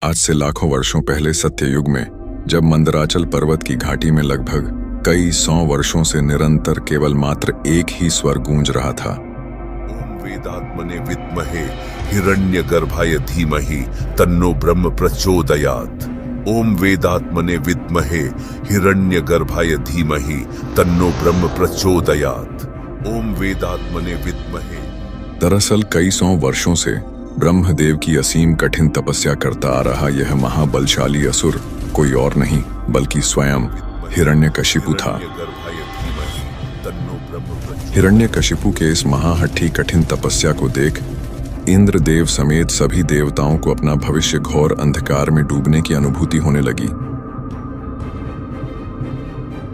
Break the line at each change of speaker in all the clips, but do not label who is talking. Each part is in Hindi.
आज से लाखों वर्षों पहले सत्ययुग में जब मंदराचल पर्वत की घाटी में लगभग कई 100 वर्षों से निरंतर केवल मात्र एक ही स्वर गूंज रहा था।
ओम वेदात्मने विद्महे हिरण्यगर्भाय धीमहि तन्नो ब्रह्म प्रचोदयात्। ओम वेदात्मने विद्महे हिरण्यगर्भाय धीमहि तन्नो ब्रह्म प्रचोदयात्। ओम वेदात्मने विद्महे।
दरअसल कई 100 वर्षों से ब्रह्मदेव की असीम कठिन तपस्या करता आ रहा यह महाबलशाली असुर कोई और नहीं बल्कि स्वयं हिरण्यकशिपु था। हिरण्यकशिपु के इस महाहट्ठी कठिन तपस्या को देख इंद्रदेव समेत सभी देवताओं को अपना भविष्य घोर अंधकार में डूबने की अनुभूति होने लगी,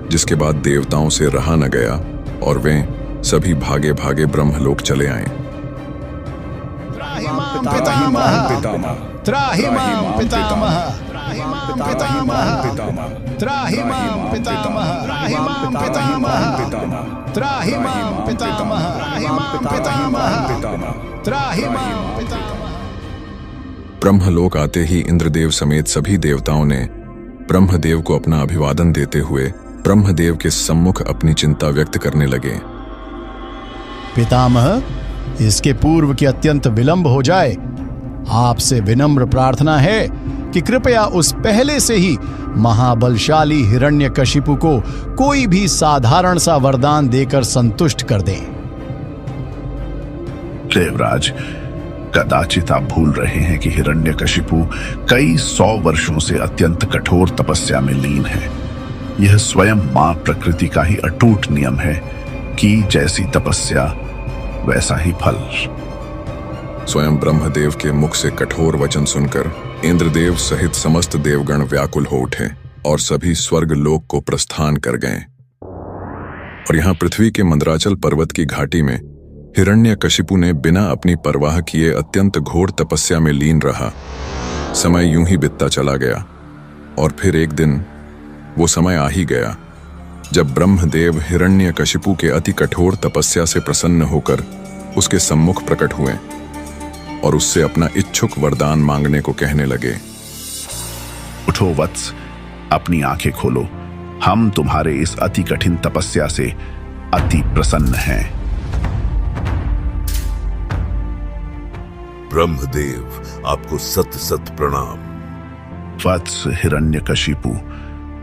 जिसके बाद देवताओं से रहा न गया और वे सभी भागे भागे ब्रह्मलोक चले आए। ब्रह्मलोक आते ही इंद्रदेव समेत सभी देवताओं ने ब्रह्मदेव को अपना अभिवादन देते हुए ब्रह्मदेव के सम्मुख अपनी चिंता व्यक्त करने लगे।
पितामह, इसके पूर्व कि अत्यंत विलंब हो जाए, आपसे विनम्र प्रार्थना है कि कृपया उस पहले से ही महाबलशाली हिरण्यकशिपु को कोई भी साधारण सा वरदान देकर संतुष्ट कर दें।
देवराज, कदाचित आप भूल रहे हैं कि हिरण्यकशिपु कई 100 वर्षों से अत्यंत कठोर तपस्या में लीन है। यह स्वयं मां प्रकृति का ही अटूट नियम है कि जैसी तपस्या वैसा ही फल।
स्वयं ब्रह्मदेव के मुख से कठोर वचन सुनकर इंद्रदेव सहित समस्त देवगण व्याकुल हो उठे और सभी स्वर्ग लोक को प्रस्थान कर गए। और यहाँ पृथ्वी के मंदराचल पर्वत की घाटी में हिरण्यकशिपु ने बिना अपनी परवाह किए अत्यंत घोर तपस्या में लीन रहा। समय यूं ही बीतता चला गया और फिर एक दिन वो समय आ ही गया जब ब्रह्मदेव हिरण्यकशिपु के अति कठोर तपस्या से प्रसन्न होकर उसके सम्मुख प्रकट हुए और उससे अपना इच्छुक वरदान मांगने को कहने लगे।
उठो वत्स, अपनी आंखें खोलो। हम तुम्हारे इस अति कठिन तपस्या से अति प्रसन्न हैं।
ब्रह्मदेव, आपको सत सत प्रणाम।
वत्स हिरण्यकशिपु,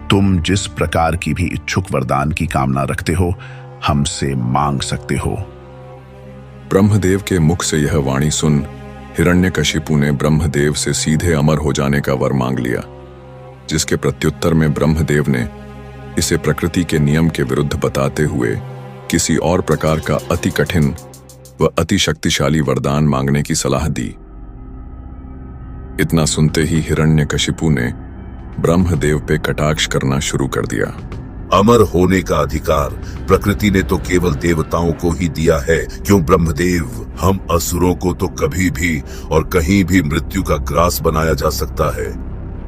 तुम जिस प्रकार की भी इच्छुक वरदान की कामना रखते हो, हमसे मांग सकते हो।
ब्रह्मदेव के मुख से यह वाणी सुन हिरण्यकशिपु ने ब्रह्मदेव से सीधे अमर हो जाने का वर मांग लिया, जिसके प्रत्युत्तर में ब्रह्मदेव ने इसे प्रकृति के नियम के विरुद्ध बताते हुए किसी और प्रकार का अति कठिन व अति शक्तिशाली वरदान मांगने की सलाह दी। इतना सुनते ही हिरण्यकशिपु ने ब्रह्मदेव पे कटाक्ष करना शुरू कर दिया।
अमर होने का अधिकार प्रकृति ने तो केवल देवताओं को ही दिया है, क्यों ब्रह्मदेव? हम असुरों को तो कभी भी और कहीं भी मृत्यु का ग्रास बनाया जा सकता है।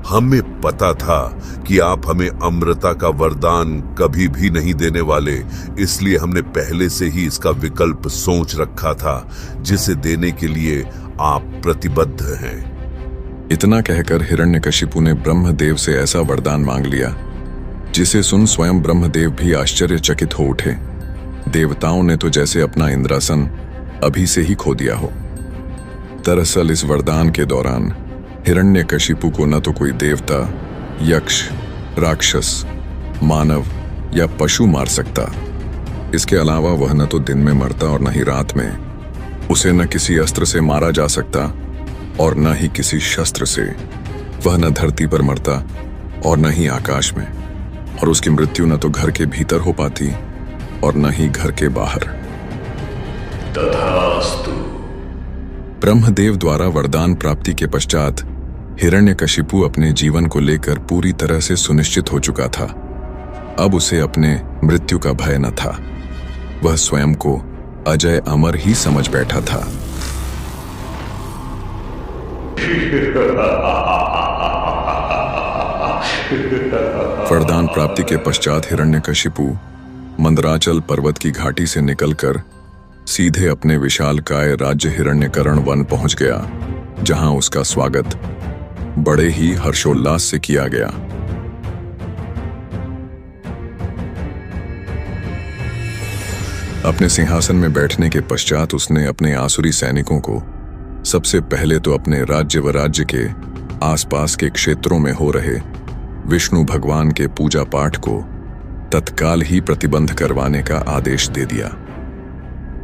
हमें पता था कि आप हमें अमरता का वरदान कभी भी नहीं देने वाले, इसलिए हमने पहले से ही इसका विकल्प सोच रखा था, जिसे देने के लिए आप प्रतिबद्ध हैं।
इतना कहकर हिरण्यकशिपु ने ब्रह्मदेव से ऐसा वरदान मांग लिया जिसे सुन स्वयं ब्रह्मदेव भी आश्चर्यचकित हो उठे। देवताओं ने तो जैसे अपना इंद्रासन अभी से ही खो दिया हो। दरअसल इस वरदान के दौरान हिरण्यकशिपु को न तो कोई देवता, यक्ष, राक्षस, मानव या पशु मार सकता। इसके अलावा वह न तो दिन में मरता और न ही रात में। उसे न किसी अस्त्र से मारा जा सकता और न ही किसी शस्त्र से। वह न धरती पर मरता और न ही आकाश में, और उसकी मृत्यु न तो घर के भीतर हो पाती और न ही घर के बाहर।
तथास्तु।
ब्रह्मदेव द्वारा वरदान प्राप्ति के पश्चात हिरण्यकशिपु अपने जीवन को लेकर पूरी तरह से सुनिश्चित हो चुका था। अब उसे अपने मृत्यु का भय न था। वह स्वयं को अजय अमर ही समझ बैठा था। वरदान प्राप्ति के पश्चात हिरण्यकशिपु मंदराचल पर्वत की घाटी से निकलकर सीधे अपने विशालकाय राज्य हिरण्यकर्ण वन पहुंच गया, जहां उसका स्वागत बड़े ही हर्षोल्लास से किया गया। अपने सिंहासन में बैठने के पश्चात उसने अपने आसुरी सैनिकों को सबसे पहले तो अपने राज्य व राज्य के आसपास के क्षेत्रों में हो रहे विष्णु भगवान के पूजा पाठ को तत्काल ही प्रतिबंध करवाने का आदेश दे दिया।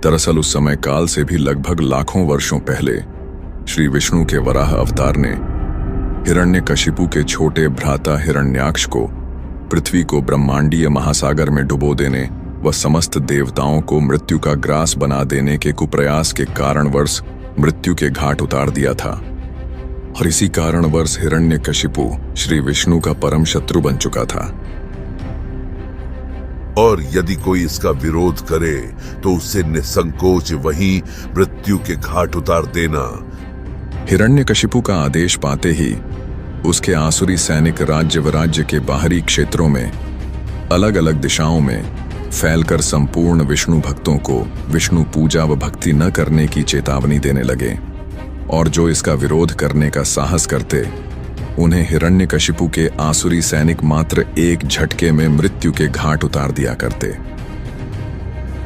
दरअसल उस समय काल से भी लगभग लाखों वर्षों पहले श्री विष्णु के वराह अवतार ने हिरण्यकशिपु के छोटे भ्राता हिरण्याक्ष को पृथ्वी को ब्रह्मांडीय महासागर में डुबो देने व समस्त देवताओं को मृत्यु का ग्रास बना देने के कुप्रयास के कारणवश मृत्यु के घाट उतार दिया था। और इसी कारणवश हिरण्यकशिपु श्री विष्णु का परम शत्रु बन चुका था।
और यदि कोई इसका विरोध करे तो उसे निसंकोच वहीं मृत्यु के घाट उतार देना।
हिरण्यकशिपु का आदेश पाते ही उसके आसुरी सैनिक राज्य व राज्य के बाहरी क्षेत्रों में अलग अलग दिशाओं में फैलकर संपूर्ण विष्णु भक्तों को विष्णु पूजा व भक्ति न करने की चेतावनी देने लगे, और जो इसका विरोध करने का साहस करते उन्हें हिरण्यकशिपु के आसुरी सैनिक मात्र एक झटके में मृत्यु के घाट उतार दिया करते।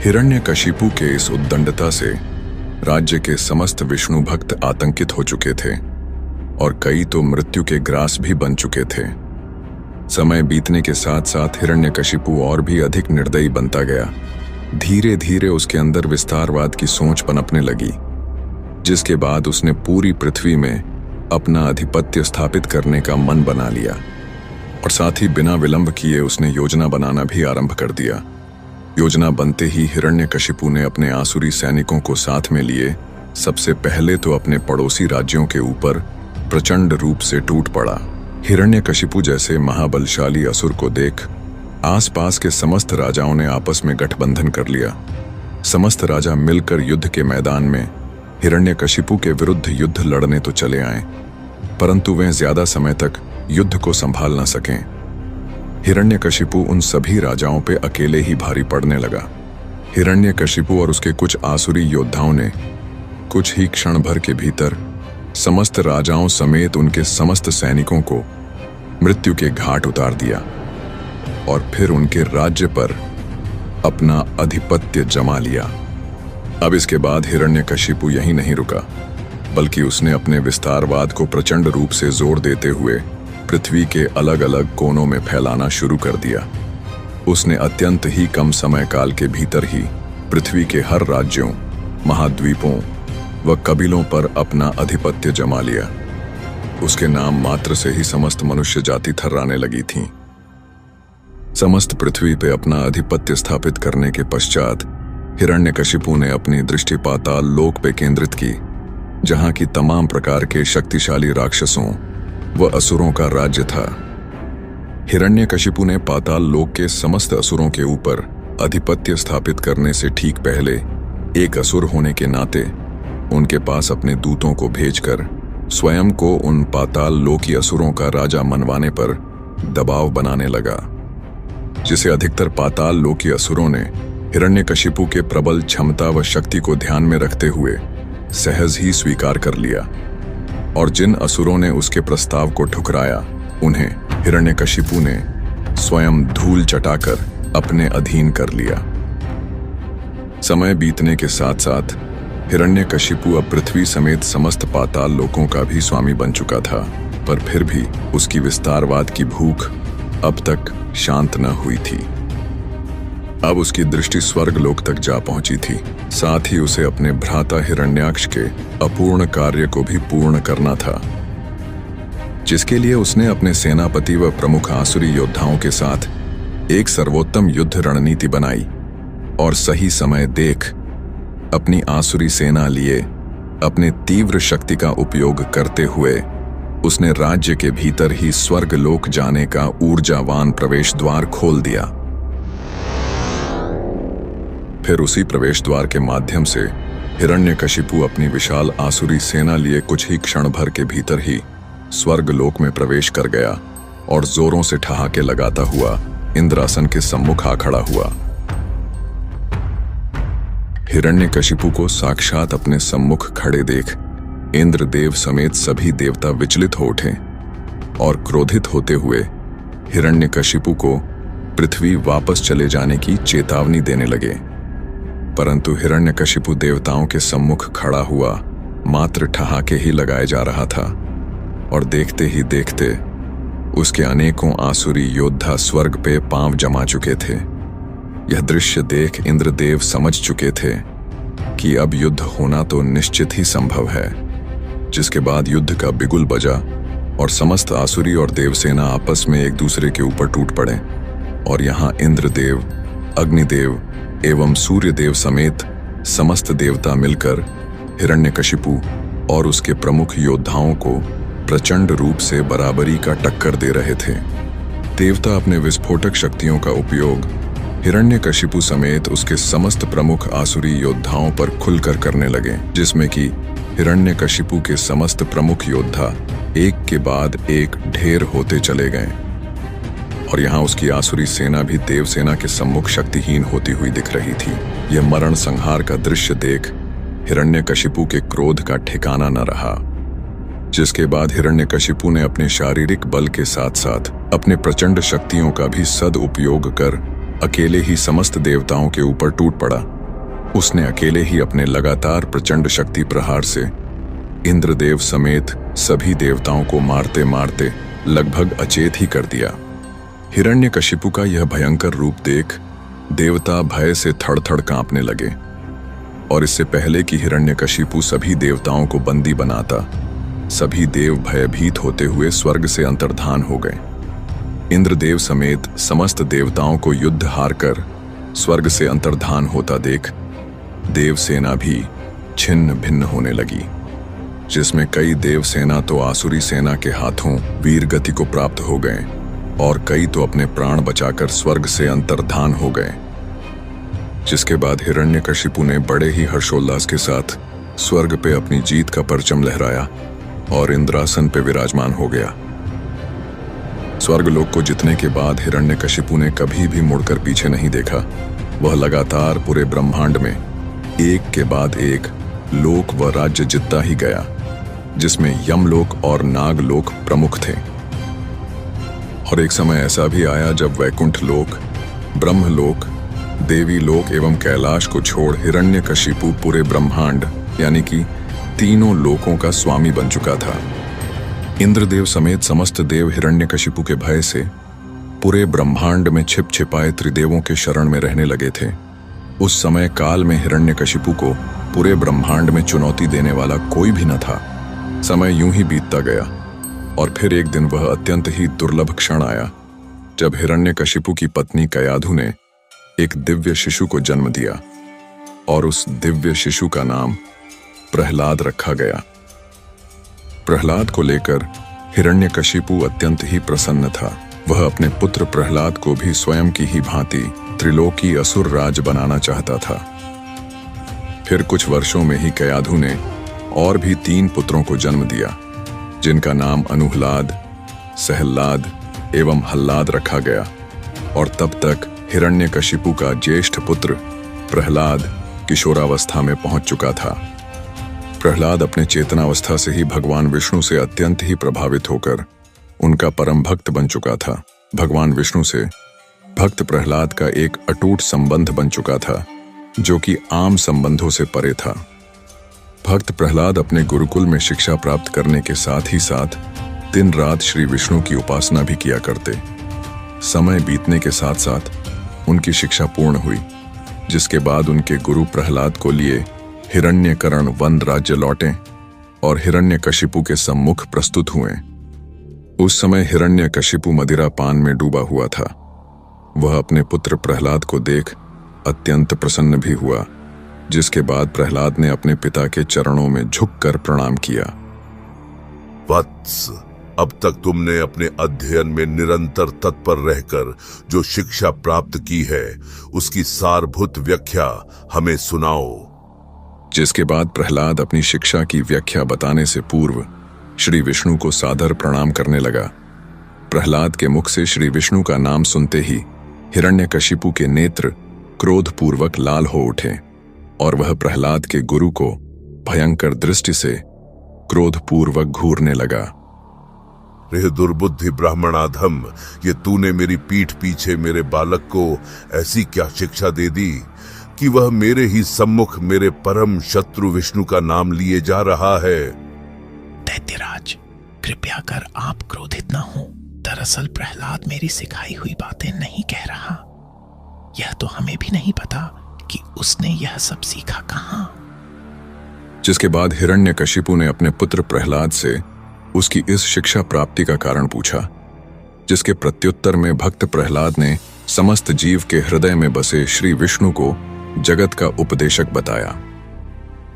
हिरण्यकशिपु के इस उद्दंडता से राज्य के समस्त विष्णु भक्त आतंकित हो चुके थे और कई तो मृत्यु के ग्रास भी बन चुके थे। समय बीतने के साथ साथ हिरण्यकशिपु और भी अधिक निर्दयी बनता गया। धीरे धीरे उसके अंदर विस्तारवाद की सोच पनपने लगी, जिसके बाद उसने पूरी पृथ्वी में अपना आधिपत्य स्थापित करने का मन बना लिया और साथ ही बिना विलंब किए उसने योजना बनाना भी आरंभ कर दिया। योजना बनते ही हिरण्यकशिपु ने अपने आसुरी सैनिकों को साथ में लिए सबसे पहले तो अपने पड़ोसी राज्यों के ऊपर प्रचंड रूप से टूट पड़ा। हिरण्यकशिपु जैसे महाबलशाली असुर को देख आसपास के समस्त राजाओं ने आपस में गठबंधन कर लिया। समस्त राजा मिलकर युद्ध के मैदान में हिरण्यकशिपु के विरुद्ध युद्ध लड़ने तो चले आए, परंतु वे ज्यादा समय तक युद्ध को संभाल न सकें। हिरण्यकशिपु उन सभी राजाओं पे अकेले ही भारी पड़ने लगा। हिरण्यकशिपु और उसके कुछ आसुरी योद्धाओं ने कुछ ही क्षण भर के भीतर समस्त राजाओं समेत उनके समस्त सैनिकों को मृत्यु के घाट उतार दिया और फिर उनके राज्य पर अपना आधिपत्य जमा लिया। अब इसके बाद हिरण्यकशिपु यहीं नहीं रुका, बल्कि उसने अपने विस्तारवाद को प्रचंड रूप से जोर देते हुए पृथ्वी के अलग अलग कोनों में फैलाना शुरू कर दिया। उसने अत्यंत ही कम समय काल के भीतर ही पृथ्वी के हर राज्यों, महाद्वीपों व कबीलों पर अपना आधिपत्य जमा लिया। उसके नाम मात्र से ही समस्त मनुष्य जाति थर्राने लगी थी। समस्त पृथ्वी पे अपना आधिपत्य स्थापित करने के पश्चात हिरण्यकशिपु ने अपनी दृष्टि पाताल लोक पे केंद्रित की, जहां की तमाम प्रकार के शक्तिशाली राक्षसों व असुरों का राज्य था। हिरण्यकशिपु ने पाताल लोक के समस्त असुरों के ऊपर आधिपत्य स्थापित करने से ठीक पहले एक असुर होने के नाते उनके पास अपने दूतों को भेजकर स्वयं को उन पाताल लोकी असुरों का राजा मनवाने पर दबाव बनाने लगा, जिसे अधिकतर पाताल लोकी असुरों ने हिरण्यकशिपु के प्रबल क्षमता व शक्ति को ध्यान में रखते हुए सहज ही स्वीकार कर लिया, और जिन असुरों ने उसके प्रस्ताव को ठुकराया उन्हें हिरण्यकशिपु ने स्वयं धूल चटाकर अपने अधीन कर लिया। समय बीतने के साथ साथ हिरण्यकशिपु अब पृथ्वी समेत समस्त पाताल लोकों का भी स्वामी बन चुका था, पर फिर भी उसकी विस्तारवाद की भूख अब तक शांत न हुई थी। अब उसकी दृष्टि स्वर्ग लोक तक जा पहुंची थी। साथ ही उसे अपने भ्राता हिरण्याक्ष के अपूर्ण कार्य को भी पूर्ण करना था, जिसके लिए उसने अपने सेनापति व प्रमुख आसुरी योद्धाओं के साथ एक सर्वोत्तम युद्ध रणनीति बनाई और सही समय देख अपनी आसुरी सेना लिए अपने तीव्र शक्ति का उपयोग करते हुए उसने राज्य के भीतर ही स्वर्ग लोक जाने का ऊर्जावान प्रवेश द्वार खोल दिया। फिर उसी प्रवेश द्वार के माध्यम से हिरण्यकशिपु अपनी विशाल आसुरी सेना लिए कुछ ही क्षण भर के भीतर ही स्वर्ग लोक में प्रवेश कर गया और जोरों से ठहाके लगाता हुआ इंद्रासन के सम्मुख आ खड़ा हुआ। हिरण्यकशिपु को साक्षात अपने सम्मुख खड़े देख इंद्रदेव समेत सभी देवता विचलित हो उठे और क्रोधित होते हुए हिरण्यकशिपु को पृथ्वी वापस चले जाने की चेतावनी देने लगे। परंतु हिरण्यकशिपु देवताओं के सम्मुख खड़ा हुआ मात्र ठहाके ही लगाए जा रहा था और देखते ही देखते उसके अनेकों आसुरी योद्धा स्वर्ग पे पांव जमा चुके थे। यह दृश्य देख इंद्रदेव समझ चुके थे कि अब युद्ध होना तो निश्चित ही संभव है, जिसके बाद युद्ध का बिगुल बजा और समस्त आसुरी और देवसेना आपस में एक दूसरे के ऊपर टूट पड़े और यहाँ इंद्रदेव, अग्निदेव एवं सूर्यदेव समेत समस्त देवता मिलकर हिरण्यकशिपु और उसके प्रमुख योद्धाओं को प्रचंड रूप से बराबरी का टक्कर दे रहे थे। देवता अपने विस्फोटक शक्तियों का उपयोग हिरण्यकशिपु समेत उसके समस्त प्रमुख आसुरी योद्धाओं पर खुलकर करने लगे, जिसमें कि हिरण्यकशिपु के समस्त प्रमुख योद्धा एक के बाद एक ढेर होते चले गए और यहाँ उसकी आसुरी सेना भी देवसेना के सम्मुख शक्तिहीन होती हुई दिख रही थी। यह मरण संहार का दृश्य देख हिरण्यकशिपु के क्रोध का ठिकाना न रहा, जिसके बाद हिरण्यकशिपु ने अपने शारीरिक बल के साथ साथ अपने प्रचंड शक्तियों का भी सदुपयोग कर अकेले ही समस्त देवताओं के ऊपर टूट पड़ा। उसने अकेले ही अपने लगातार प्रचंड शक्ति प्रहार से इंद्रदेव समेत सभी देवताओं को मारते मारते लगभग अचेत ही कर दिया। हिरण्यकशिपु का यह भयंकर रूप देख देवता भय से थड़-थड़ कांपने लगे और इससे पहले कि हिरण्यकशिपु सभी देवताओं को बंदी बनाता, सभी देव भयभीत होते हुए स्वर्ग से अंतर्धान हो गए। इंद्रदेव समेत समस्त देवताओं को युद्ध हारकर स्वर्ग से अंतर्धान होता देख देवसेना भी छिन्न भिन्न होने लगी, जिसमें कई देवसेना तो आसुरी सेना के हाथों वीर गति को प्राप्त हो गए और कई तो अपने प्राण बचाकर स्वर्ग से अंतर्धान हो गए। जिसके बाद हिरण्यकशिपु ने बड़े ही हर्षोल्लास के साथ स्वर्ग पे अपनी जीत का परचम लहराया और इंद्रासन पे विराजमान हो गया। स्वर्गलोक को जीतने के बाद हिरण्यकशिपु ने कभी भी मुड़कर पीछे नहीं देखा। वह लगातार पूरे ब्रह्मांड में एक के बाद एक लोक व राज्य जीतता ही गया, जिसमें यमलोक और नागलोक प्रमुख थे। और एक समय ऐसा भी आया जब वैकुंठ लोक, ब्रह्मलोक, देवी लोक एवं कैलाश को छोड़ हिरण्यकशिपु पूरे ब्रह्मांड यानी कि तीनों लोकों का स्वामी बन चुका था। इंद्रदेव समेत समस्त देव हिरण्यकशिपु के भय से पूरे ब्रह्मांड में छिप छिपाए त्रिदेवों के शरण में रहने लगे थे। उस समय काल में हिरण्यकशिपु को पूरे ब्रह्मांड में चुनौती देने वाला कोई भी न था। समय यूं ही बीतता गया और फिर एक दिन वह अत्यंत ही दुर्लभ क्षण आया जब हिरण्यकशिपु की पत्नी कयाधु ने एक दिव्य शिशु को जन्म दिया और उस दिव्य शिशु का नाम प्रहलाद रखा गया। प्रहलाद को लेकर हिरण्यकशिपु अत्यंत ही प्रसन्न था। वह अपने पुत्र प्रहलाद को भी स्वयं की ही भांति त्रिलोकी असुर राज बनाना चाहता था। फिर कुछ वर्षों में ही कयाधु ने और भी 3 पुत्रों को जन्म दिया, जिनका नाम अनुहलाद, सहल्लाद एवं हल्लाद रखा गया और तब तक हिरण्यकशिपु का ज्येष्ठ पुत्र प्रहलाद किशोरावस्था में पहुंच चुका था। प्रहलाद अपने चेतनावस्था से ही भगवान विष्णु से अत्यंत ही प्रभावित होकर उनका परम भक्त बन चुका था। भगवान विष्णु से भक्त प्रहलाद का एक अटूट संबंध बन चुका था, जो कि आम संबंधों से परे था। भक्त प्रहलाद अपने गुरुकुल में शिक्षा प्राप्त करने के साथ ही साथ दिन रात श्री विष्णु की उपासना भी किया करते। समय बीतने के साथ साथ उनकी शिक्षा पूर्ण हुई, जिसके बाद उनके गुरु प्रहलाद को लिए हिरण्यकरण वन राज्य लौटे और हिरण्यकशिपु के सम्मुख प्रस्तुत हुए। उस समय हिरण्यकशिपु मदिरा पान में डूबा हुआ था। वह अपने पुत्र प्रहलाद को देख अत्यंत प्रसन्न भी हुआ, जिसके बाद प्रहलाद ने अपने पिता के चरणों में झुककर प्रणाम किया।
वत्स, अब तक तुमने अपने अध्ययन में निरंतर तत्पर रहकर जो शिक्षा प्राप्त की है, उसकी सारभूत व्याख्या हमें सुनाओ।
जिसके बाद प्रहलाद अपनी शिक्षा की व्याख्या बताने से पूर्व श्री विष्णु को सादर प्रणाम करने लगा। प्रहलाद के मुख से श्री विष्णु का नाम सुनते ही हिरण्यकशिपु के नेत्र क्रोधपूर्वक लाल हो उठे और वह प्रहलाद के गुरु को भयंकर दृष्टि से क्रोधपूर्वक घूरने लगा।
रे दुर्बुद्धि ब्राह्मणाधम, ये तूने मेरी पीठ पीछे मेरे बालक को ऐसी क्या शिक्षा दे दी कि वह मेरे ही सम्मुख मेरे परम शत्रु विष्णु का नाम लिए जा रहा है।
दैत्यराज, कृपया कर आप क्रोधित न हो। दरअसल प्रहलाद मेरी सिखाई हुई बातें नहीं कह रहा। यह तो हमें भी नहीं पता कि उसने यह सब सीखा कहां।
जिसके बाद हिरण्यकशिपु ने अपने पुत्र प्रहलाद से उसकी इस शिक्षा प्राप्ति का कारण पूछा, जिसके प्रत्युत्तर में भक्त प्रहलाद ने समस्त जीव के हृदय में बसे श्री विष्णु को जगत का उपदेशक बताया।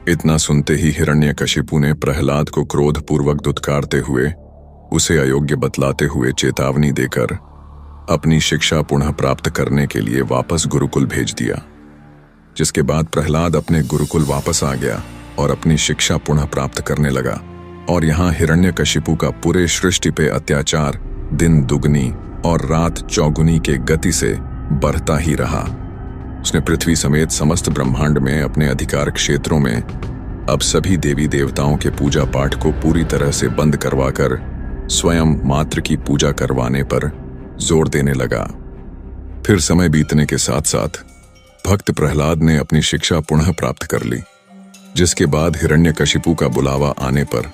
इतना सुनते ही हिरण्यकशिपु ने प्रहलाद को क्रोधपूर्वक दुत्कारते हुए, उसे अयोग्य बतलाते हुए चेतावनी देकर अपनी शिक्षा पुनः प्राप्त करने के लिए वापस गुरुकुल भेज दिया। जिसके बाद प्रहलाद अपने गुरुकुल वापस आ गया और अपनी शिक्षा पुनः प्राप्त करने लगा। और यहाँ हिरण्यकशिपु का पूरे सृष्टि पे अत्याचार दिन दुगनी और रात चौगुनी के गति से बढ़ता ही रहा। उसने पृथ्वी समेत समस्त ब्रह्मांड में अपने अधिकार क्षेत्रों में अब सभी देवी देवताओं के पूजा पाठ को पूरी तरह से बंद करवाकर स्वयं मात्र की पूजा करवाने पर जोर देने लगा। फिर समय बीतने के साथ साथ भक्त प्रहलाद ने अपनी शिक्षा पुनः प्राप्त कर ली। जिसके बाद हिरण्यकशिपु का बुलावा आने पर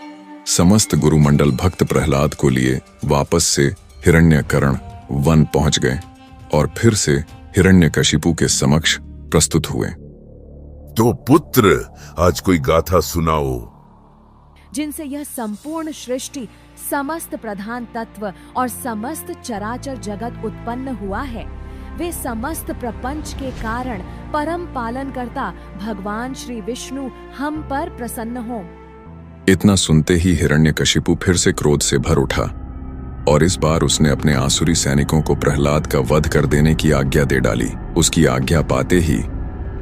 समस्त गुरुमंडल भक्त प्रहलाद को लिए वापस से हिरण्यकर्ण वन पहुंच गए और फिर से हिरण्यकशिपु के समक्ष प्रस्तुत हुए।
तो पुत्र, आज कोई गाथा सुनाओ
जिनसे यह संपूर्ण सृष्टि, समस्त प्रधान तत्व और समस्त चराचर जगत उत्पन्न हुआ है। वे समस्त प्रपंच के कारण परम पालन करता भगवान श्री विष्णु हम पर प्रसन्न हो।
इतना सुनते ही हिरण्यकशिपु फिर से क्रोध से भर उठा और इस बार उसने अपने आसुरी सैनिकों को प्रहलाद का वध कर देने की आज्ञा दे डाली। उसकी आज्ञा पाते ही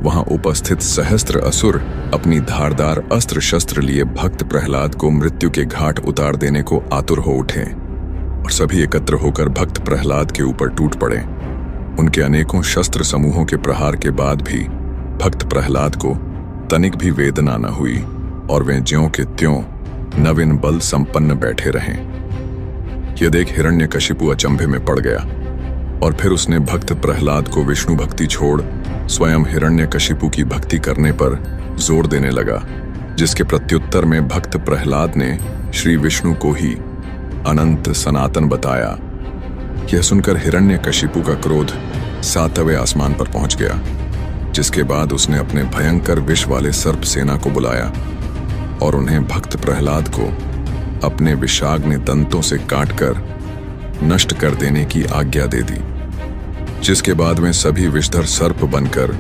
वहां उपस्थित सहस्त्र असुर अपनी धारदार अस्त्र शस्त्र लिए भक्त प्रहलाद को मृत्यु के घाट उतार देने को आतुर हो उठे और सभी एकत्र होकर भक्त प्रहलाद के ऊपर टूट पड़े। उनके अनेकों शस्त्र समूहों के प्रहार के बाद भी भक्त प्रहलाद को तनिक भी वेदना न हुई और वे ज्यों के त्यों नवीन बल संपन्न बैठे रहे। यह देख हिरण्यकशिपु अचंभे में पड़ गया और फिर उसने भक्त प्रहलाद को विष्णु भक्ति छोड़ स्वयं हिरण्यकशिपु की भक्ति करने पर जोर देने लगा। जिसके प्रत्युत्तर में भक्त प्रहलाद ने श्री विष्णु को ही अनंत सनातन बताया। यह सुनकर हिरण्यकशिपु का क्रोध सातवें आसमान पर पहुंच गया। जिसके बाद उसने अपने भयंकर विष वाले सर्प सेना को बुलाया और उन्हें भक्त प्रहलाद को अपने विषाग्नि दंतों से काटकर नष्ट कर देने की आज्ञा दे दी। जिसके बाद वे सभी विषधर सर्प बनकर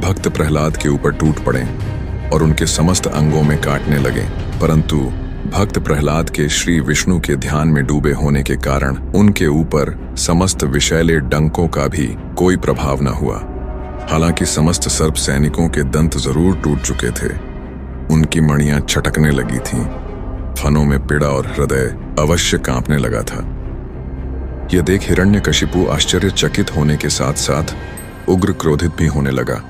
भक्त प्रहलाद के ऊपर टूट पड़े और उनके समस्त अंगों में काटने लगे। परंतु भक्त प्रहलाद के श्री विष्णु के ध्यान में डूबे होने के कारण उनके ऊपर समस्त विषैले डंकों का भी कोई प्रभाव न हुआ। हालांकि समस्त सर्प सैनिकों के दंत जरूर टूट चुके थे, उनकी मणियां छटकने लगी थीं, फनों में पीड़ा और हृदय अवश्य कांपने लगा था। यह देख हिरण्यकशिपु आश्चर्यचकित होने के साथ साथ उग्र क्रोधित भी होने लगा।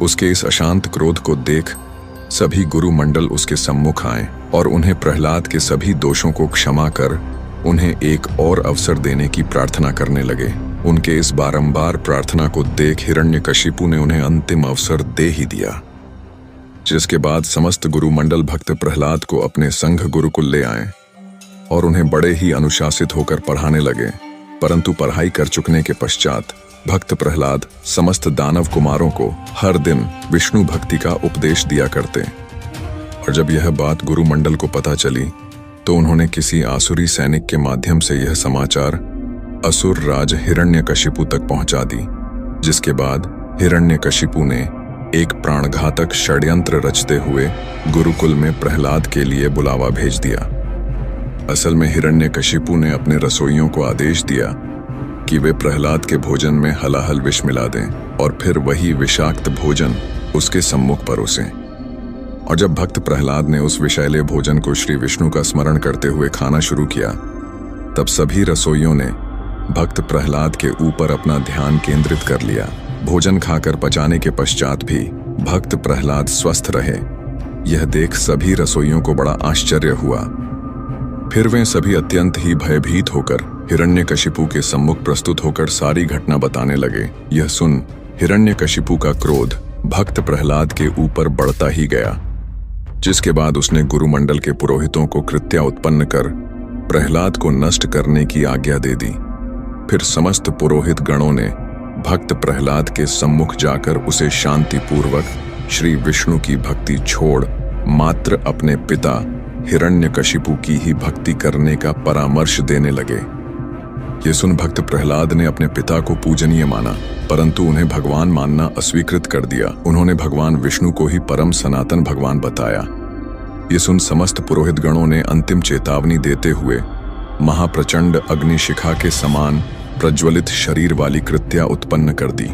उसके इस अशांत क्रोध को देख सभी गुरुमंडल उसके सम्मुख आए और उन्हें प्रहलाद के सभी दोषों को क्षमा कर उन्हें एक और अवसर देने की प्रार्थना करने लगे। उनके इस बारंबार प्रार्थना को देख हिरण्यकशिपु ने उन्हें अंतिम अवसर दे ही दिया। जिसके बाद समस्त गुरुमंडल भक्त प्रहलाद को अपने संघ गुरुकुल ले आए और उन्हें बड़े ही अनुशासित होकर पढ़ाने लगे। परंतु पढ़ाई कर चुकने के पश्चात भक्त प्रहलाद समस्त दानव कुमारों को हर दिन विष्णु भक्ति का उपदेश दिया करते। और जब यह बात गुरुमंडल को पता चली तो उन्होंने किसी आसुरी सैनिक के माध्यम से यह समाचार असुर राज हिरण्यकशिपु तक पहुंचा दी। जिसके बाद हिरण्यकशिपु ने एक प्राणघातक षड्यंत्र रचते हुए गुरुकुल में प्रहलाद के लिए बुलावा भेज दिया। असल में हिरण्यकशिपु ने अपने रसोइयों को आदेश दिया कि वे प्रहलाद के भोजन में हलाहल विष मिला दें और फिर वही विषाक्त भोजन उसके सम्मुख परोसें। और जब भक्त प्रहलाद ने उस विषैले भोजन को श्री विष्णु का स्मरण करते हुए खाना शुरू किया, तब सभी रसोइयों ने भक्त प्रहलाद के ऊपर अपना ध्यान केंद्रित कर लिया। भोजन खाकर पचाने के पश्चात भी भक्त प्रहलाद स्वस्थ रहे। यह देख सभी रसोइयों को बड़ा आश्चर्य हुआ। फिर वे सभी अत्यंत ही भयभीत होकर हिरण्यकशिपु के सम्मुख प्रस्तुत होकर सारी घटना बताने लगे। यह सुन हिरण्यकशिपु का क्रोध भक्त प्रहलाद के ऊपर बढ़ता ही गया, जिसके बाद उसने गुरुमंडल के पुरोहितों को कृत्या उत्पन्न कर प्रहलाद को नष्ट करने की आज्ञा दे दी। फिर समस्त पुरोहित गणों ने भक्त प्रहलाद के सम्मुख जाकर उसे शांतिपूर्वक श्री विष्णु की भक्ति छोड़ मात्र अपने पिता हिरण्यकशिपु की ही भक्ति करने का परामर्श देने लगे। ये सुन भक्त प्रहलाद ने अपने पिता को पूजनीय माना, परंतु उन्हें भगवान मानना अस्वीकृत कर दिया। उन्होंने भगवान विष्णु को ही परम सनातन भगवान बताया। ये सुन समस्त पुरोहित गणों ने अंतिम चेतावनी देते हुए महाप्रचंड अग्निशिखा के समान प्रज्वलित शरीर वाली कृत्या उत्पन्न कर दी।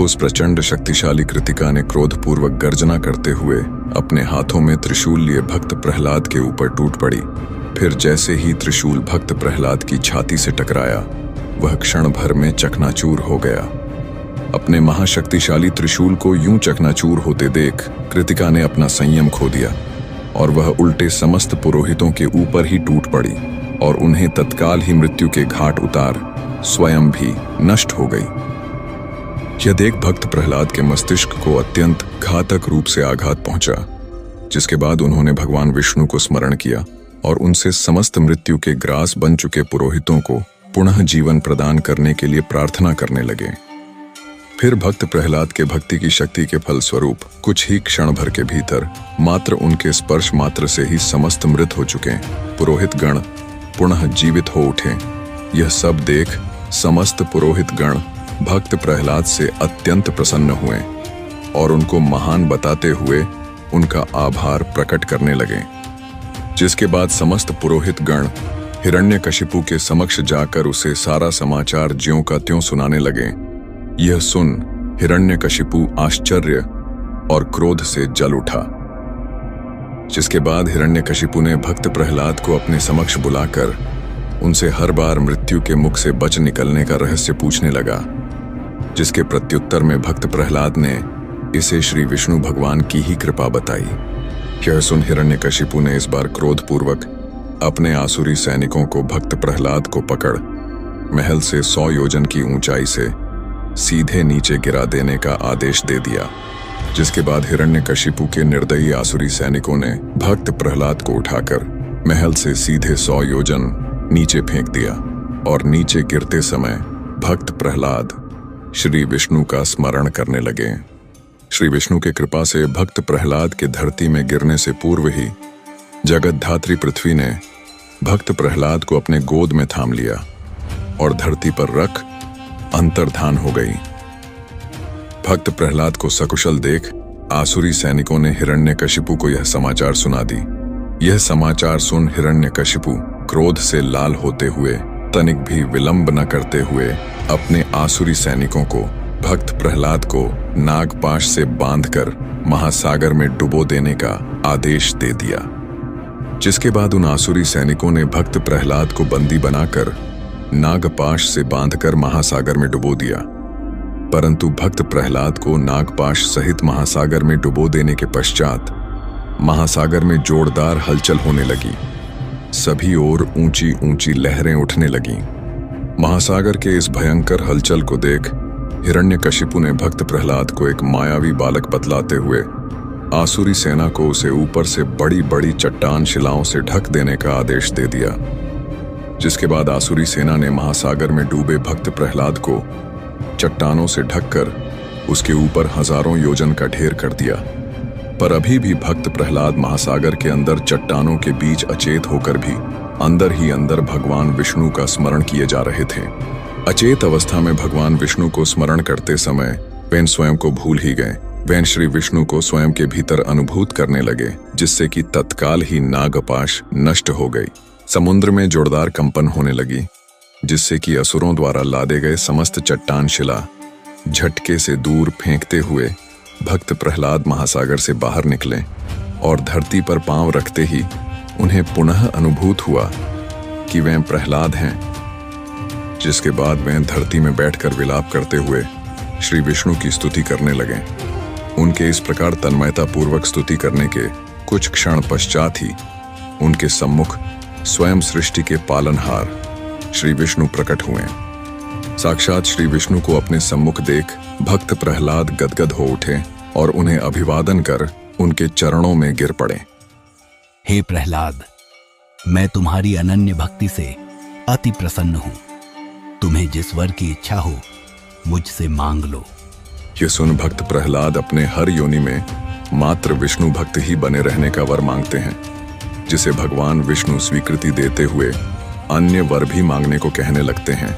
उस प्रचंड शक्तिशाली कृतिका ने क्रोधपूर्वक गर्जना करते हुए अपने हाथों में त्रिशूल लिए भक्त प्रहलाद के ऊपर टूट पड़ी। फिर जैसे ही त्रिशूल भक्त प्रहलाद की छाती से टकराया, वह क्षण भर में चकनाचूर हो गया। अपने महाशक्तिशाली त्रिशूल को यूं चकनाचूर होते देख कृतिका ने अपना संयम खो दिया और वह उल्टे समस्त पुरोहितों के ऊपर ही टूट पड़ी और उन्हें तत्काल ही मृत्यु के घाट उतार स्वयं भी नष्ट हो गई। यह देख भक्त प्रहलाद के मस्तिष्क को अत्यंत घातक रूप से आघात पहुंचा, जिसके बाद उन्होंने भगवान विष्णु को स्मरण किया और उनसे समस्त मृत्यु के ग्रास बन चुके पुरोहितों को पुनः जीवन प्रदान करने के लिए प्रार्थना करने लगे। फिर भक्त प्रहलाद के भक्ति की शक्ति के फलस्वरूप कुछ ही क्षण भर के भीतर मात्र उनके स्पर्श मात्र से ही समस्त मृत हो चुके पुरोहित गण पुनः जीवित हो उठे। यह सब देख समस्त पुरोहित गण भक्त प्रहलाद से अत्यंत प्रसन्न हुए और उनको महान बताते हुए उनका आभार प्रकट करने लगे। जिसके बाद समस्त पुरोहित गण हिरण्यकशिपु के समक्ष जाकर उसे सारा समाचार ज्यों का त्यों सुनाने लगे। यह सुन हिरण्यकशिपु आश्चर्य और क्रोध से जल उठा। जिसके बाद हिरण्यकशिपु ने भक्त प्रहलाद को अपने समक्ष बुलाकर उनसे हर बार मृत्यु के मुख से बच निकलने का रहस्य पूछने लगा, जिसके प्रत्युत्तर में भक्त प्रहलाद ने इसे श्री विष्णु भगवान की ही कृपा बताई। यह सुन हिरण्यकशिपु ने इस बार क्रोधपूर्वक अपने आसुरी सैनिकों को भक्त प्रहलाद को पकड़ महल से 100 योजन की ऊंचाई से सीधे नीचे गिरा देने का आदेश दे दिया। जिसके बाद हिरण्यकशिपु के निर्दयी आसुरी सैनिकों ने भक्त प्रहलाद को उठाकर महल से सीधे 100 योजन नीचे फेंक दिया और नीचे गिरते समय भक्त प्रहलाद श्री विष्णु का स्मरण करने लगे। श्री विष्णु के कृपा से भक्त प्रहलाद के धरती में गिरने से पूर्व ही जगतधात्री पृथ्वी ने भक्त प्रहलाद को अपने गोद में थाम लिया और धरती पर रख अंतर्धान हो गई। भक्त प्रहलाद को सकुशल देख आसुरी सैनिकों ने हिरण्यकशिपु को यह समाचार सुना दी। यह समाचार सुन हिरण्यकशिपु क्रोध से लाल होते हुए तनिक भी विलंब न करते हुए अपने आसुरी सैनिकों को भक्त प्रहलाद को नागपाश से बांधकर महासागर में डुबो देने का आदेश दे दिया। जिसके बाद उन आसुरी सैनिकों ने भक्त प्रहलाद को बंदी बनाकर नागपाश से बांधकर महासागर में डुबो दिया। परंतु भक्त प्रहलाद को नागपाश सहित महासागर में डुबो देने के पश्चात महासागर में जोरदार हलचल होने लगी। सभी ओर ऊंची ऊंची लहरें उठने लगीं। महासागर के इस भयंकर हलचल को देख हिरण्यकशिपु ने भक्त प्रहलाद को एक मायावी बालक बतलाते हुए आसुरी सेना को उसे ऊपर से बड़ी बड़ी चट्टान शिलाओं से ढक देने का आदेश दे दिया। जिसके बाद आसुरी सेना ने महासागर में डूबे भक्त प्रहलाद को चट्टानों से ढककर उसके ऊपर हजारों योजन का ढेर कर दिया। पर अभी भी भक्त प्रहलाद महासागर के अंदर चट्टानों के बीच अचेत होकर भी अंदर ही अंदर भगवान विष्णु का स्मरण किए जा रहे थे। अचेत अवस्था में भगवान विष्णु को स्मरण करते समय वे स्वयं को भूल ही गए। वे श्री विष्णु को स्वयं के भीतर अनुभूत करने लगे, जिससे कि तत्काल ही नागपाश नष्ट हो गई। समुद्र में जोरदार कंपन होने लगी, जिससे कि असुरों द्वारा लादे गए समस्त चट्टान शिला झटके से दूर फेंकते हुए भक्त प्रहलाद महासागर से बाहर निकले और धरती पर पांव रखते ही उन्हें पुनः अनुभूत हुआ कि वे प्रहलाद हैं। जिसके बाद वे धरती में बैठकर विलाप करते हुए श्री विष्णु की स्तुति करने लगे। उनके इस प्रकार तन्मयता पूर्वक स्तुति करने के कुछ क्षण पश्चात ही उनके सम्मुख स्वयं सृष्टि के पालनहार श्री विष्णु प्रकट हुए। साक्षात श्री विष्णु को अपने सम्मुख देख भक्त प्रहलाद गदगद हो उठे और उन्हें अभिवादन कर उनके चरणों में गिर पड़े।
हे प्रहलाद, मैं तुम्हारी अनन्य भक्ति से अति प्रसन्न हूं। तुम्हें जिस वर की इच्छा हो मुझसे मांग लो।
ये सुन भक्त प्रहलाद अपने हर योनि में मात्र विष्णु भक्त ही बने रहने का वर मांगते हैं, जिसे भगवान विष्णु स्वीकृति देते हुए अन्य वर भी मांगने को कहने लगते हैं।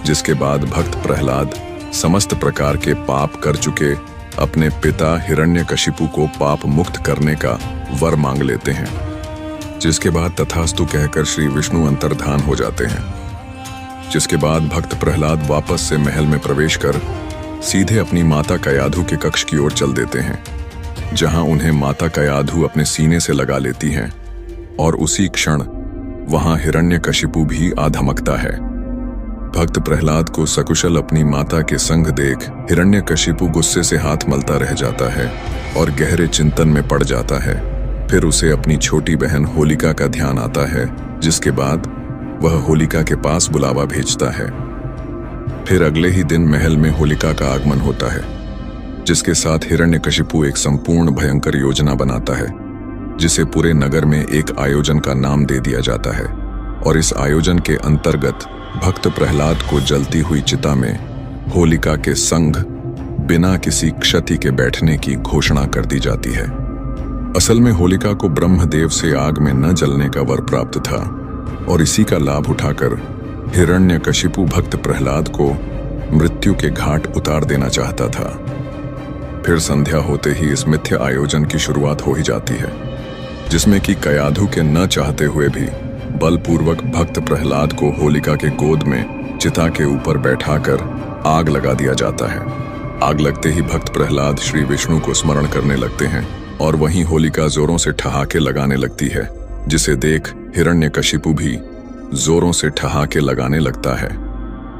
जिसके बाद भक्त प्रहलाद समस्त प्रकार के पाप कर चुके अपने पिता हिरण्यकशिपु को पाप मुक्त करने का वर मांग लेते हैं। जिसके बाद तथास्तु कहकर श्री विष्णु अंतर्धान हो जाते हैं। जिसके बाद भक्त प्रहलाद वापस से महल में प्रवेश कर सीधे अपनी माता कयाधु के कक्ष की ओर चल देते हैं, जहां उन्हें माता कयाधु अपने सीने से लगा लेती हैं और उसी क्षण वहां हिरण्यकशिपु भी आ धमकता है। भक्त प्रहलाद को सकुशल अपनी माता के संग देख हिरण्यकशिपु गुस्से से हाथ मलता रह जाता है और गहरे चिंतन में पड़ जाता है। फिर उसे अपनी छोटी बहन होलिका का ध्यान आता है, जिसके बाद वह होलिका के पास बुलावा भेजता है। फिर अगले ही दिन महल में होलिका का आगमन होता है, जिसके साथ हिरण्यकशिपु एक संपूर्ण भयंकर योजना बनाता है, जिसे पूरे नगर में एक आयोजन का नाम दे दिया जाता है। और इस आयोजन के अंतर्गत भक्त प्रहलाद को जलती हुई चिता में होलिका के संग बिना किसी क्षति के बैठने की घोषणा कर दी जाती है। असल में होलिका को ब्रह्मदेव से आग में न जलने का वर प्राप्त था और इसी का लाभ उठाकर हिरण्यकशिपु भक्त प्रहलाद को मृत्यु के घाट उतार देना चाहता था। फिर संध्या होते ही इस मिथ्या आयोजन की शुरुआत हो ही जाती है, जिसमें कि कयाधु के न चाहते हुए भी बलपूर्वक भक्त प्रहलाद को होलिका के गोद में चिता के ऊपर बैठाकर आग लगा दिया जाता है। आग लगते ही भक्त प्रहलाद श्री विष्णु को स्मरण करने लगते हैं और वहीं होलिका जोरों से ठहाके लगाने लगती है, जिसे देख हिरण्यकशिपु भी जोरों से ठहाके लगाने लगता है।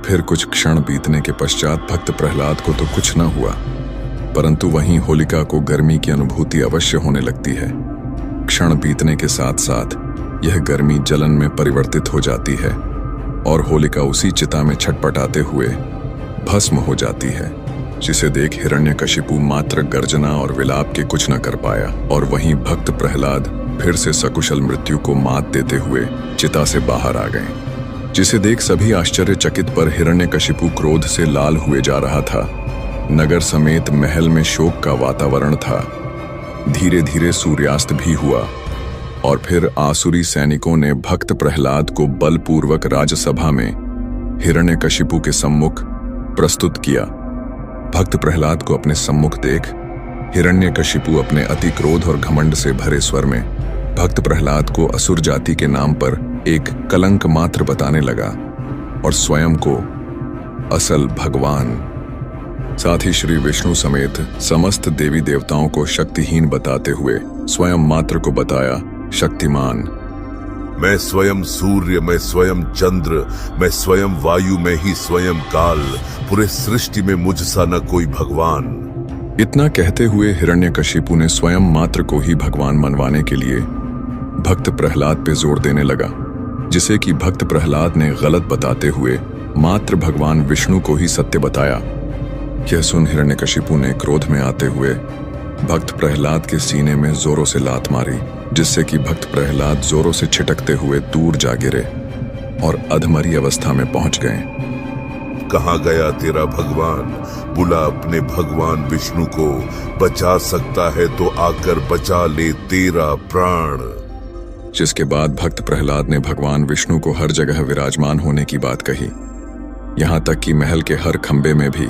फिर कुछ क्षण बीतने के पश्चात भक्त प्रहलाद को तो कुछ न हुआ, परंतु वहीं होलिका को गर्मी की अनुभूति अवश्य होने लगती है। क्षण बीतने के साथ साथ यह गर्मी जलन में परिवर्तित हो जाती है और होलिका उसी चिता में छटपटाते हुए भस्म हो जाती है, जिसे देख हिरण्यकशिपु मात्र गर्जना और विलाप के कुछ न कर पाया। और वहीं भक्त प्रहलाद फिर से सकुशल मृत्यु को मात देते हुए चिता से बाहर आ गए, जिसे देख सभी आश्चर्यचकित पर हिरण्यकशिपु क्रोध से लाल हुए जा रहा था। नगर समेत महल में शोक का वातावरण था। धीरे धीरे सूर्यास्त भी हुआ और फिर आसुरी सैनिकों ने भक्त प्रहलाद को बलपूर्वक राजसभा में हिरण्यकशिपु के सम्मुख प्रस्तुत किया। भक्त प्रहलाद को अपने सम्मुख देख हिरण्यकशिपु अपने अति क्रोध और घमंड से भरे स्वर में भक्त प्रहलाद को असुर जाति के नाम पर एक कलंक मात्र बताने लगा और स्वयं को असल भगवान, साथ ही श्री विष्णु समेत समस्त देवी देवताओं को शक्तिहीन बताते हुए स्वयं मात्र को बताया शक्तिमान।
मैं स्वयं सूर्य, मैं स्वयं चंद्र, मैं स्वयं वायु, मैं ही स्वयं काल, पूरे सृष्टि में मुझ सा न कोई भगवान।
इतना कहते हुए हिरण्यकशिपु ने स्वयं मात्र को ही भगवान मनवाने के लिए भक्त प्रहलाद पे जोर देने लगा, जिसे कि भक्त प्रहलाद ने गलत बताते हुए मात्र भगवान विष्णु को ही सत्य बताया। यह सुन हिरण्यकशिपु ने क्रोध में आते हुए भक्त प्रहलाद के सीने में जोरों से लात मारी, जिससे कि भक्त प्रहलाद जोरों से छिटकते हुए दूर जा गिरे और अधमरी अवस्था में पहुंच गए।
कहाँ गया तेरा भगवान? बुला अपने भगवान विष्णु को, बचा सकता है तो आकर बचा ले तेरा प्राण।
जिसके बाद भक्त प्रहलाद ने भगवान विष्णु को हर जगह विराजमान होने की बात कही, यहाँ तक कि महल के हर खंबे में भी।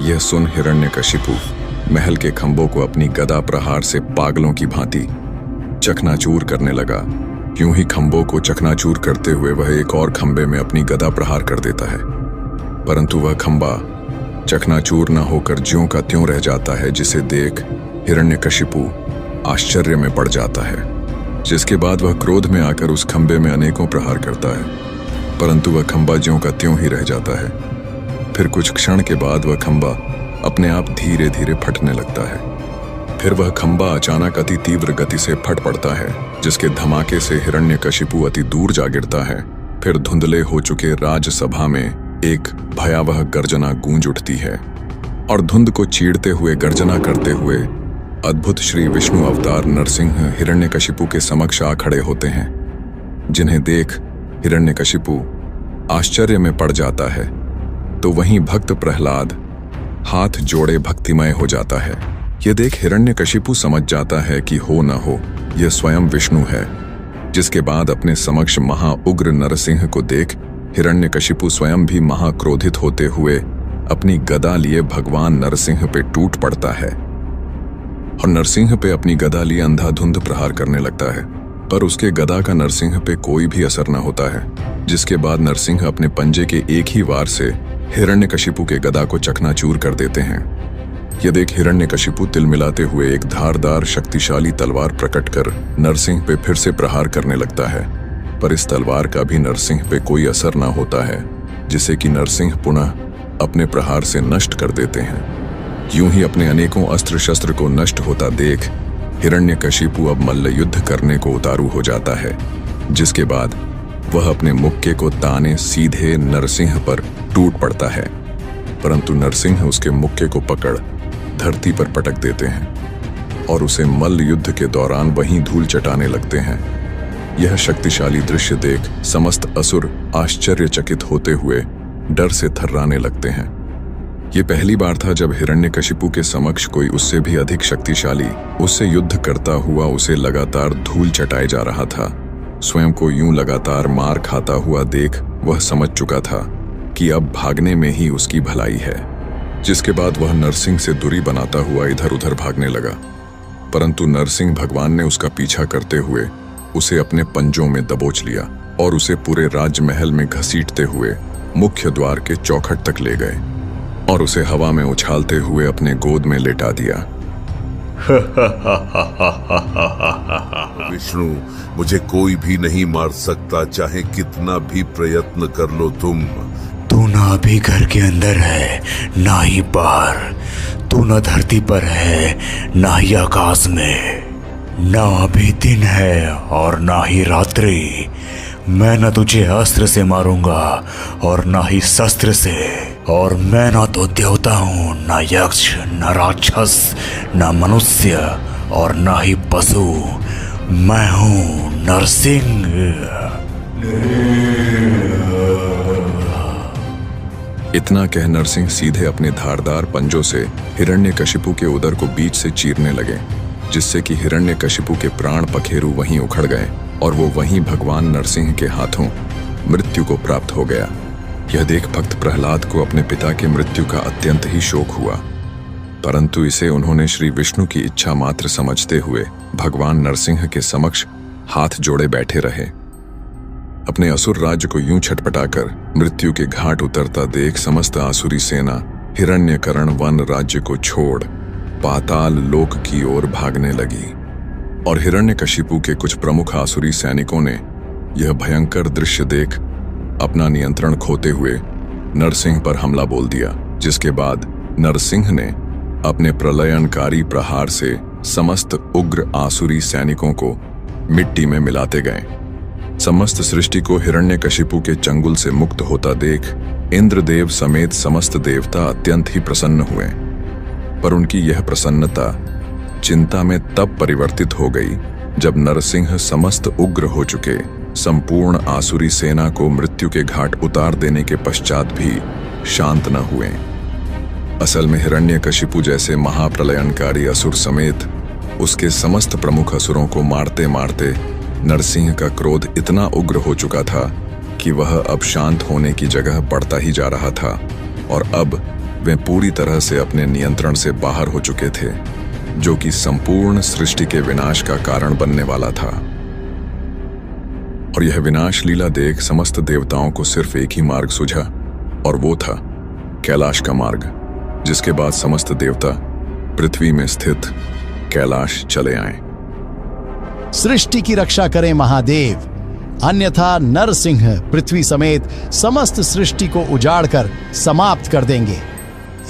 यह सुन हिरण्यकशिपु महल के खंभों को अपनी गदा प्रहार से पागलों की भांति चकनाचूर करने लगा। यूं ही खंभों को चकनाचूर करते हुए वह एक और खंबे में अपनी गदा प्रहार कर देता है, परंतु वह खंबा चकनाचूर न होकर ज्यों का त्यों रह जाता है, जिसे देख हिरण्यकशिपु आश्चर्य में पड़ जाता है। जिसके बाद वह क्रोध में आकर उस खंबे में अनेकों प्रहार करता है, परंतु वह खंबा ज्यों का त्यों ही रह जाता है। फिर कुछ क्षण के बाद वह खंबा अपने आप धीरे धीरे फटने लगता है। फिर वह खंबा अचानक अति तीव्र गति से फट पड़ता है, जिसके धमाके से हिरण्यकशिपु अति दूर जा गिरता है। फिर धुंधले हो चुके राज्यसभा में एक भयावह गर्जना गूंज उठती है और धुंध को चीरते हुए गर्जना करते हुए अद्भुत श्री विष्णु अवतार नरसिंह हिरण्यकशिपु के समक्ष आ खड़े होते हैं, जिन्हें देख हिरण्यकशिपु आश्चर्य में पड़ जाता है। तो वहीं भक्त प्रहलाद हाथ जोड़े भक्तिमय हो जाता है। यह देख हिरण्यकशिपु समझ जाता है कि हो न हो यह स्वयं विष्णु है। जिसके बाद अपने समक्ष महाउग्र नरसिंह को देख हिरण्यकशिपु स्वयं भी महाक्रोधित होते हुए अपनी गदा लिए भगवान नरसिंह पे टूट पड़ता है और नरसिंह पे अपनी गदा लिए अंधाधुंध प्रहार करने लगता है। पर उसके गदा का नरसिंह पे कोई भी असर न होता है। जिसके बाद नरसिंह अपने पंजे के एक ही वार से हिरण्यकशिपु के गदा को चकनाचूर कर देते हैं। यह देख हिरण्यकशिपु तिलमिलाते हुए एक धारदार शक्तिशाली तलवार प्रकट कर नरसिंह पे फिर से प्रहार करने लगता है। पर इस तलवार का भी नरसिंह पे कोई असर ना होता है, जिसे कि नरसिंह पुनः अपने प्रहार से नष्ट कर देते हैं। यूं ही अपने अनेकों अस्त्र शस्त्र को नष्ट होता देख हिरण्यकशिपु अब मल्ल युद्ध करने को उतारू हो जाता है। जिसके बाद वह अपने मुक्के को ताने सीधे नरसिंह पर टूट पड़ता है, परंतु नरसिंह उसके मुक्के को पकड़ धरती पर पटक देते हैं और उसे मल्ल युद्ध के दौरान वहीं धूल चटाने लगते हैं। यह शक्तिशाली दृश्य देख समस्त असुर आश्चर्यचकित होते हुए डर से थर्राने लगते हैं। ये पहली बार था जब हिरण्यकशिपु के समक्ष कोई उससे भी अधिक शक्तिशाली उससे युद्ध करता हुआ उसे लगातार धूल चटाए जा रहा था। स्वयं को यूं लगातार मार खाता हुआ देख वह समझ चुका था कि अब भागने में ही उसकी भलाई है। जिसके बाद वह नरसिंह से दूरी बनाता हुआ इधर उधर भागने लगा, परंतु नरसिंह भगवान ने उसका पीछा करते हुए उसे अपने पंजों में दबोच लिया और उसे पूरे राजमहल में घसीटते हुए मुख्य द्वार के चौखट तक ले गए और उसे हवा में उछालते हुए अपने गोद में लेटा दिया।
विष्णु, मुझे कोई भी नहीं मार सकता, चाहे कितना भी प्रयत्न कर लो तुम।
तू ना अभी घर के अंदर है ना ही बाहर, तू ना धरती पर है ना ही आकाश में, ना अभी दिन है और ना ही रात्रि। मैं न तुझे अस्त्र से मारूंगा और ना ही शस्त्र से, और मैं ना तो देवता हूँ, ना यक्ष, ना राक्षस, ना मनुष्य और ना ही पशु। मैं हूँ नरसिंह।
इतना कह नरसिंह सीधे अपने धारदार पंजों से हिरण्यकशिपु के उदर को बीच से चीरने लगे, जिससे कि हिरण्यकशिपु के प्राण पखेरु वहीं उखड़ गए और वो वहीं भगवान नरसिंह के हाथों मृत्यु को प्राप्त हो गया। यह देख भक्त प्रहलाद को अपने पिता की मृत्यु का अत्यंत ही शोक हुआ, परंतु इसे उन्होंने श्री विष्णु की इच्छा मात्र समझते हुए भगवान नरसिंह के समक्ष हाथ जोड़े बैठे रहे। अपने असुर राज्य को यूं छटपटाकर मृत्यु के घाट उतरता देख समस्त आसुरी सेना हिरण्यकरण वन राज्य को छोड़ पाताल लोक की ओर भागने लगी और हिरण्यकशिपु के कुछ प्रमुख आसुरी सैनिकों ने यह भयंकर दृश्य देख अपना नियंत्रण खोते हुए नरसिंह पर हमला बोल दिया। जिसके बाद नरसिंह ने अपने प्रलयनकारी प्रहार से समस्त उग्र आसुरी सैनिकों को मिट्टी में मिलाते गए। समस्त सृष्टि को हिरण्यकशिपु के चंगुल से मुक्त होता देख इंद्रदेव समेत समस्त देवता अत्यंत ही प्रसन्न हुए, पर उनकी यह प्रसन्नता चिंता में तब परिवर्तित हो गई जब नरसिंह समस्त उग्र हो चुके संपूर्ण आसुरी सेना को मृत्यु के घाट उतार देने के पश्चात भी शांत न हुए। असल में हिरण्यकशिपु जैसे महाप्रलयनकारी असुर समेत उसके समस्त प्रमुख असुरों को मारते मारते नरसिंह का क्रोध इतना उग्र हो चुका था कि वह अब शांत होने की जगह बढ़ता ही जा रहा था और अब वे पूरी तरह से अपने नियंत्रण से बाहर हो चुके थे, जो कि संपूर्ण सृष्टि के विनाश का कारण बनने वाला था। और यह विनाश लीला देख समस्त देवताओं को सिर्फ एक ही मार्ग सूझा और वो था कैलाश का मार्ग। जिसके बाद समस्त देवता पृथ्वी में स्थित कैलाश चले आए।
सृष्टि की रक्षा करें महादेव, अन्यथा नरसिंह पृथ्वी समेत समस्त सृष्टि को उजाड़कर समाप्त कर देंगे।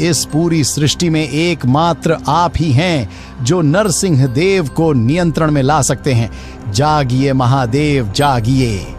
इस पूरी सृष्टि में एकमात्र आप ही हैं जो नरसिंह देव को नियंत्रण में ला सकते हैं। जागिए महादेव, जागिए।